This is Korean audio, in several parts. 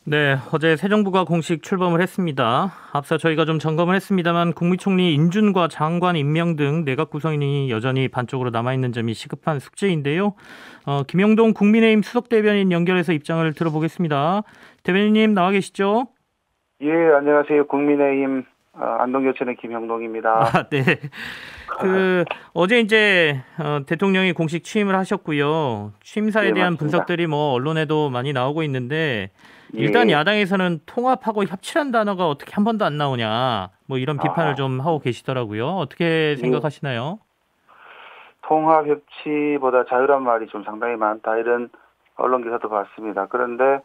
네, 어제 새 정부가 공식 출범을 했습니다. 앞서 저희가 좀 점검을 했습니다만 국무총리 인준과 장관 임명 등 내각 구성이 여전히 반쪽으로 남아있는 점이 시급한 숙제인데요. 김영동 국민의힘 수석대변인 연결해서 입장을 들어보겠습니다. 대변인님 나와 계시죠? 예, 안녕하세요. 국민의힘 안동교체는 김형동입니다. 아, 네. 어제 이제 대통령이 공식 취임을 하셨고요. 취임사에 예, 대한 맞습니다. 분석들이 뭐 언론에도 많이 나오고 있는데 일단 예, 야당에서는 통합하고 협치란 단어가 어떻게 한 번도 안 나오냐 뭐 이런 비판을 아, 좀 하고 계시더라고요. 어떻게 예. 생각하시나요? 통합 협치보다 자유란 말이 좀 상당히 많다 이런 언론 기사도 봤습니다. 그런데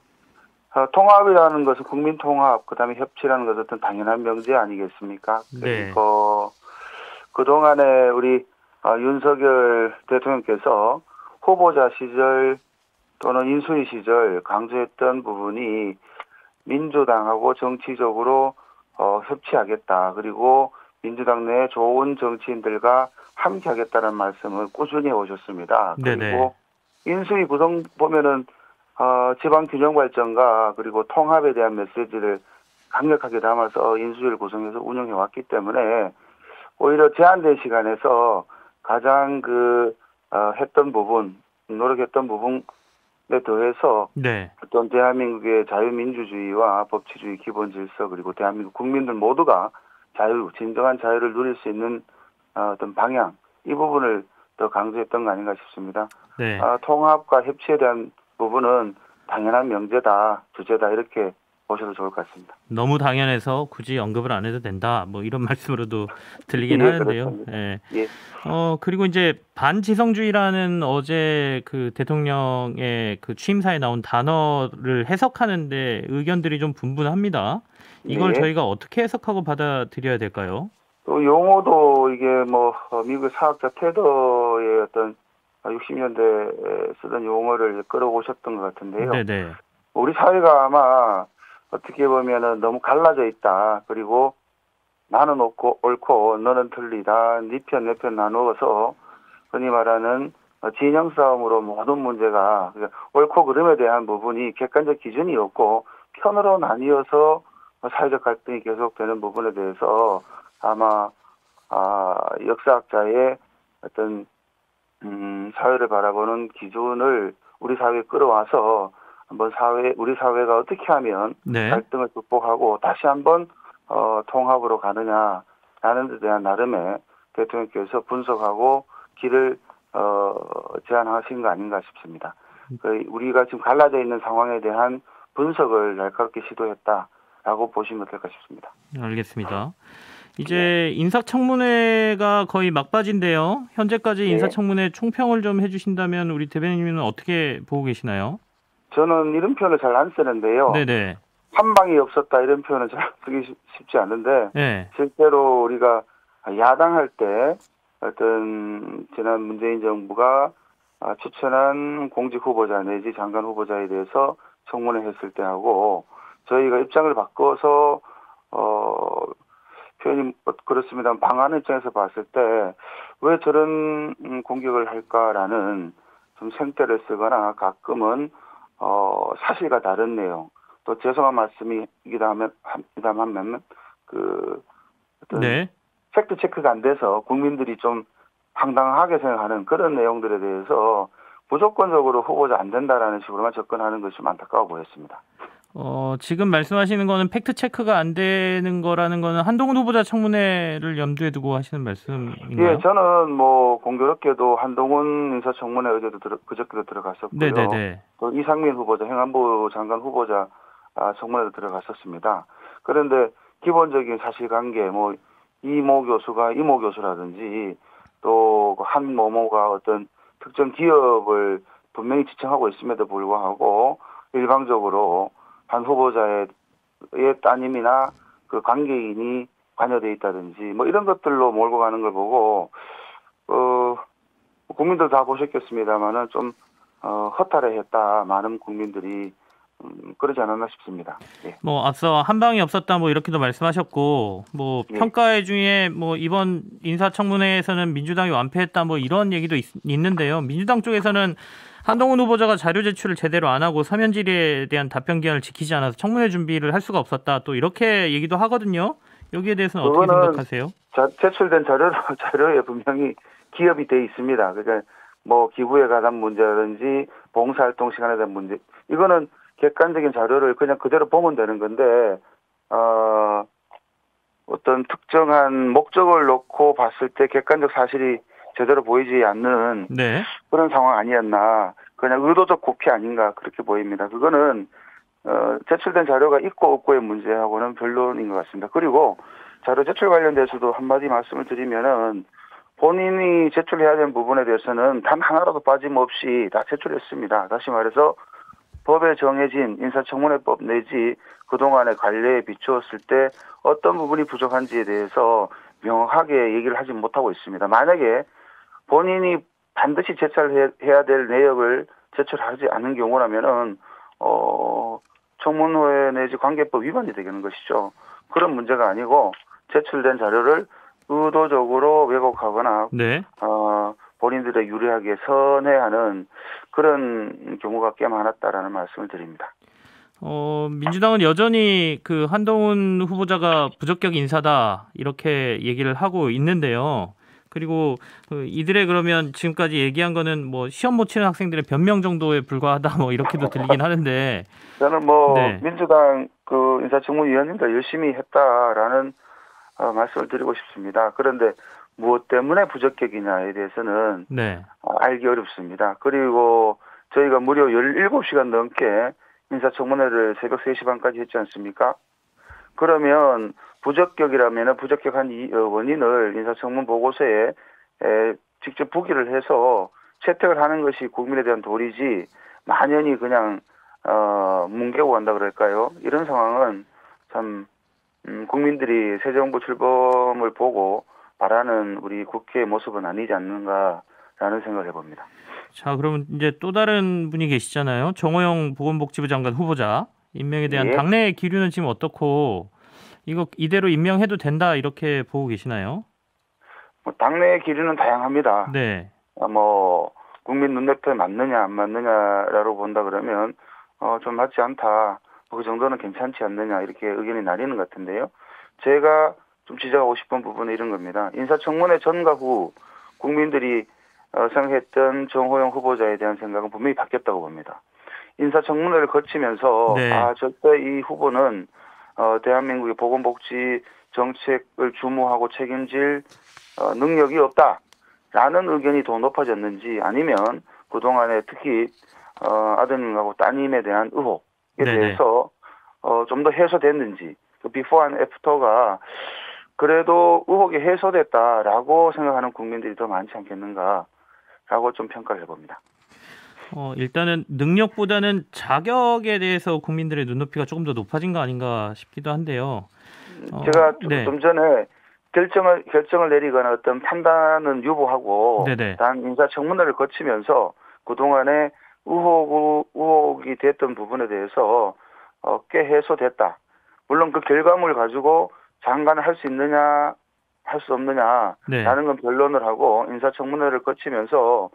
통합이라는 것은 국민 통합, 그다음에 협치라는 것은 어떤 당연한 명제 아니겠습니까? 네, 그리고 그동안에 우리 윤석열 대통령께서 후보자 시절 또는 인수위 시절 강조했던 부분이 민주당하고 정치적으로 협치하겠다. 그리고 민주당 내 좋은 정치인들과 함께하겠다는 말씀을 꾸준히 해오셨습니다. 네네, 그리고 인수위 구성 보면은 지방 균형 발전과 그리고 통합에 대한 메시지를 강력하게 담아서 인수위를 구성해서 운영해 왔기 때문에 오히려 제한된 시간에서 가장 했던 부분, 노력했던 부분에 더해서 네, 어떤 대한민국의 자유민주주의와 법치주의 기본 질서 그리고 대한민국 국민들 모두가 진정한 자유를 누릴 수 있는 어떤 방향 이 부분을 더 강조했던 거 아닌가 싶습니다. 네. 통합과 협치에 대한 부분은 당연한 명제다, 주제다 이렇게 보셔도 좋을 것 같습니다. 너무 당연해서 굳이 언급을 안 해도 된다. 뭐 이런 말씀으로도 들리긴 예, 하는데요. 그렇습니다. 예. 예, 그리고 이제 반지성주의라는 어제 그 대통령의 그 취임사에 나온 단어를 해석하는데 의견들이 좀 분분합니다. 이걸 예. 저희가 어떻게 해석하고 받아들여야 될까요? 또 용어도 이게 미국 사학자 테더의 어떤 60년대에 쓰던 용어를 끌어오셨던 것 같은데요. 네네. 우리 사회가 아마 어떻게 보면은 너무 갈라져 있다. 그리고 나는 옳고 너는 틀리다. 네 편 내 편 나누어서 흔히 말하는 진영 싸움으로 모든 문제가 그러니까 옳고 그름에 대한 부분이 객관적 기준이 없고 편으로 나뉘어서 사회적 갈등이 계속되는 부분에 대해서 아마 역사학자의 어떤 사회를 바라보는 기준을 우리 사회에 끌어와서 한번 우리 사회가 어떻게 하면 네. 갈등을 극복하고 다시 한번 통합으로 가느냐라는 데 대한 나름의 대통령께서 분석하고 길을 제안하신 거 아닌가 싶습니다. 우리가 지금 갈라져 있는 상황에 대한 분석을 날카롭게 시도했다라고 보시면 될까 싶습니다. 알겠습니다. 예, 이제 인사청문회가 거의 막바지인데요. 현재까지 예. 인사청문회 총평을 좀 해주신다면 우리 대변인님은 어떻게 보고 계시나요? 저는 이런 표현을 잘 안 쓰는데요. 네네. 한 방이 없었다 이런 표현은 잘 쓰기 쉽지 않은데 네. 실제로 우리가 야당할 때 어떤 지난 문재인 정부가 추천한 공직 후보자 내지 장관 후보자에 대해서 청문회 했을 때하고 저희가 입장을 바꿔서 표현이 그렇습니다. 방안의 입장에서 봤을 때 왜 저런 공격을 할까라는 좀 생떼를 쓰거나 가끔은 사실과 다른 내용 또 죄송한 말씀이기도 합니다만 어떤 네. 팩트 체크가 안 돼서 국민들이 좀 황당하게 생각하는 그런 내용들에 대해서 무조건적으로 후보자 안 된다라는 식으로만 접근하는 것이 좀 안타까워 보였습니다. 지금 말씀하시는 거는 팩트 체크가 안 되는 거라는 거는 한동훈 후보자 청문회를 염두에 두고 하시는 예, 말씀인가요? 저는 공교롭게도 한동훈 인사청문회 그저께도 들어갔었고요. 네네네. 또 이상민 후보자, 행안부 장관 후보자 청문회도 들어갔었습니다. 그런데 기본적인 사실관계, 이모 교수가 이모 교수라든지 또 한 모모가 어떤 특정 기업을 분명히 지칭하고 있음에도 불구하고 일방적으로 한 후보자의 따님이나 그 관계인이 관여돼 있다든지 이런 것들로 몰고 가는 걸 보고 국민들 다 보셨겠습니다만은 좀 허탈해했다 많은 국민들이 그러지 않았나 싶습니다. 예. 뭐 앞서 한 방이 없었다 뭐 이렇게도 말씀하셨고 뭐 예. 평가회 중에 뭐 이번 인사청문회에서는 민주당이 완패했다 뭐 이런 얘기도 있는데요. 민주당 쪽에서는 한동훈 후보자가 자료 제출을 제대로 안 하고 사면 질의에 대한 답변 기한을 지키지 않아서 청문회 준비를 할 수가 없었다. 또 이렇게 얘기도 하거든요. 여기에 대해서는 어떻게 그거는 생각하세요? 제출된 자료에 분명히 기업이 돼 있습니다. 그러니까 뭐 기부에 관한 문제라든지 봉사활동 시간에 대한 문제, 이거는 객관적인 자료를 그냥 그대로 보면 되는 건데 어떤 특정한 목적을 놓고 봤을 때 객관적 사실이 제대로 보이지 않는 네. 그런 상황 아니었나. 그냥 의도적 고피 아닌가 그렇게 보입니다. 그거는 제출된 자료가 있고 없고의 문제하고는 별론인 것 같습니다. 그리고 자료 제출 관련돼서도 한마디 말씀을 드리면은 본인이 제출해야 되는 부분에 대해서는 단 하나라도 빠짐없이 다 제출했습니다. 다시 말해서 법에 정해진 인사청문회법 내지 그동안의 관례에 비추었을 때 어떤 부분이 부족한지에 대해서 명확하게 얘기를 하지 못하고 있습니다. 만약에 본인이 반드시 제출해야 될 내역을 제출하지 않는 경우라면은 청문회 내지 관계법 위반이 되는 것이죠. 그런 문제가 아니고 제출된 자료를 의도적으로 왜곡하거나 네. 본인들의 유리하게 선회하는 그런 경우가 꽤 많았다라는 말씀을 드립니다. 민주당은 여전히 그 한동훈 후보자가 부적격 인사다 이렇게 얘기를 하고 있는데요. 그리고 이들의 그러면 지금까지 얘기한 거는 뭐 시험 못 치는 학생들의 변명 정도에 불과하다 뭐 이렇게도 들리긴 하는데 저는 뭐 네. 민주당 그 인사청문위원님들 열심히 했다라는 말씀을 드리고 싶습니다. 그런데 무엇 때문에 부적격이냐에 대해서는 네. 알기 어렵습니다. 그리고 저희가 무려 17시간 넘게 인사청문회를 새벽 3시 반까지 했지 않습니까? 그러면 부적격이라면 부적격한 이 원인을 인사청문 보고서에 직접 부기를 해서 채택을 하는 것이 국민에 대한 도리지 만연히 그냥 뭉개고 간다 그럴까요? 이런 상황은 참 국민들이 새 정부 출범을 보고 바라는 우리 국회의 모습은 아니지 않는가라는 생각을 해봅니다. 자, 그러면 이제 또 다른 분이 계시잖아요. 정호영 보건복지부 장관 후보자 임명에 대한 예. 당내 기류는 지금 어떻고 이거 이대로 임명해도 된다 이렇게 보고 계시나요? 뭐 당내 기류는 다양합니다. 네. 뭐 국민 눈높이에 맞느냐 안 맞느냐라고 본다 그러면 좀 맞지 않다. 그 정도는 괜찮지 않느냐 이렇게 의견이 나뉘는 것 같은데요. 제가 좀 지적하고 싶은 부분은 이런 겁니다. 인사청문회 전과 후 국민들이 생각했던 정호영 후보자에 대한 생각은 분명히 바뀌었다고 봅니다. 인사청문회를 거치면서 네. 절대 이 후보는 대한민국의 보건복지 정책을 주무하고 책임질 능력이 없다라는 의견이 더 높아졌는지 아니면 그동안에 특히 아드님하고 따님에 대한 의혹에 네네. 대해서 좀 더 해소됐는지 그 비포 앤 애프터가 그래도 의혹이 해소됐다라고 생각하는 국민들이 더 많지 않겠는가라고 좀 평가를 해봅니다. 일단은 능력보다는 자격에 대해서 국민들의 눈높이가 조금 더 높아진 거 아닌가 싶기도 한데요. 제가 네. 좀 전에 결정을 내리거나 어떤 판단은 유보하고 네네. 단 인사청문회를 거치면서 그동안에 의혹이 됐던 부분에 대해서 꽤 해소됐다. 물론 그 결과물을 가지고 장관을 할 수 있느냐 할 수 없느냐라는 네. 건 변론을 하고 인사청문회를 거치면서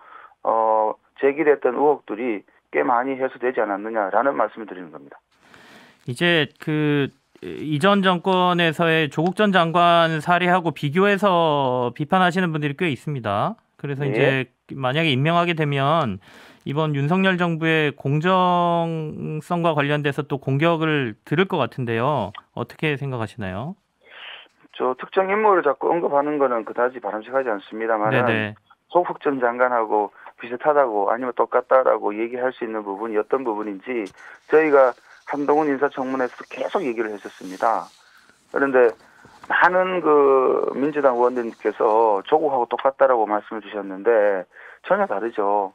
제기됐던 의혹들이 꽤 많이 해소되지 않았느냐라는 말씀을 드리는 겁니다. 이제 그 이전 정권에서의 조국 전 장관 사례하고 비교해서 비판하시는 분들이 꽤 있습니다. 그래서 예. 이제 만약에 임명하게 되면 이번 윤석열 정부의 공정성과 관련돼서 또 공격을 들을 것 같은데요. 어떻게 생각하시나요? 저 특정 인물을 자꾸 언급하는 거는 그다지 바람직하지 않습니다만은 네네. 조국 전 장관하고 비슷하다고 아니면 똑같다라고 얘기할 수 있는 부분이 어떤 부분인지 저희가 한동훈 인사청문회에서 계속 얘기를 했었습니다. 그런데 많은 그 민주당 의원님께서 조국하고 똑같다라고 말씀을 주셨는데 전혀 다르죠.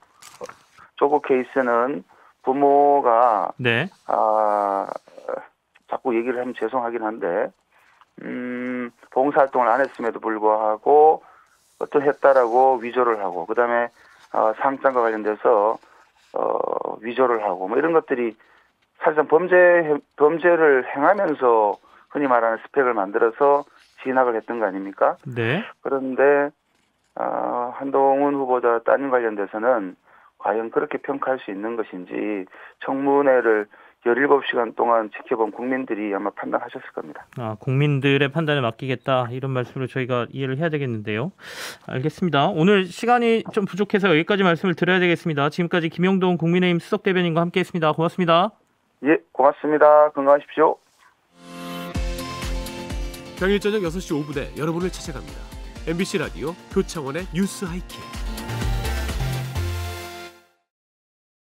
조국 케이스는 부모가 네. 자꾸 얘기를 하면 죄송하긴 한데 봉사활동을 안 했음에도 불구하고 했다라고 위조를 하고 그다음에 상장과 관련돼서 위조를 하고 뭐 이런 것들이 사실상 범죄를 행하면서 흔히 말하는 스펙을 만들어서 진학을 했던 거 아닙니까? 네. 그런데 한동훈 후보자 따님 관련돼서는 과연 그렇게 평가할 수 있는 것인지 청문회를 17시간 동안 지켜본 국민들이 아마 판단하셨을 겁니다. 국민들의 판단에 맡기겠다 이런 말씀으로 저희가 이해를 해야 되겠는데요. 알겠습니다. 오늘 시간이 좀 부족해서 여기까지 말씀을 드려야 되겠습니다. 지금까지 김영동 국민의힘 수석대변인과 함께했습니다. 고맙습니다. 예, 고맙습니다. 건강하십시오. 평일 저녁 6시 5분에 여러분을 찾아갑니다. MBC 라디오 표창원의 뉴스 하이킥.